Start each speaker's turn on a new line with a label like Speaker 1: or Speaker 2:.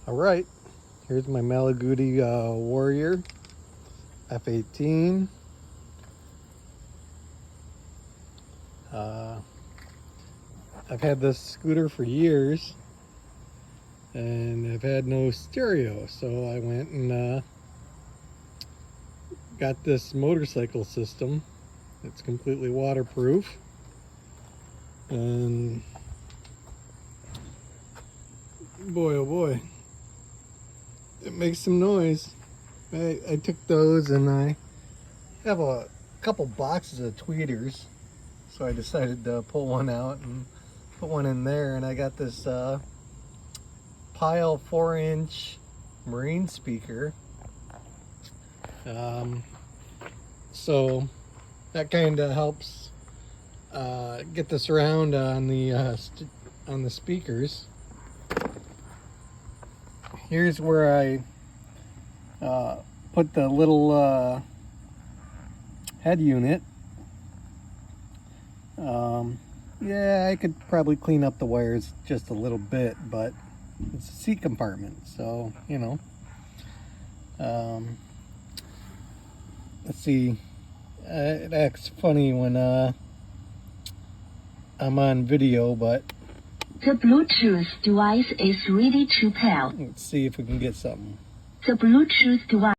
Speaker 1: All right, here's my Malaguti Warrior F18. I've had this scooter for years and I've had no stereo, so I went and got this motorcycle system. It's completely waterproof, and boy oh boy, it makes some noise. I took those and I have a couple boxes of tweeters, so I decided to pull one out and put one in there, and I got this Pyle 4-inch marine speaker. So that kind of helps get the surround on the speakers. Here's where I put the little head unit. Yeah, I could probably clean up the wires just a little bit, but it's a seat compartment, so you know. Let's see. It acts funny when I'm on video, but
Speaker 2: the Bluetooth device is ready to pair.
Speaker 1: Let's see if we can get something.
Speaker 2: The Bluetooth device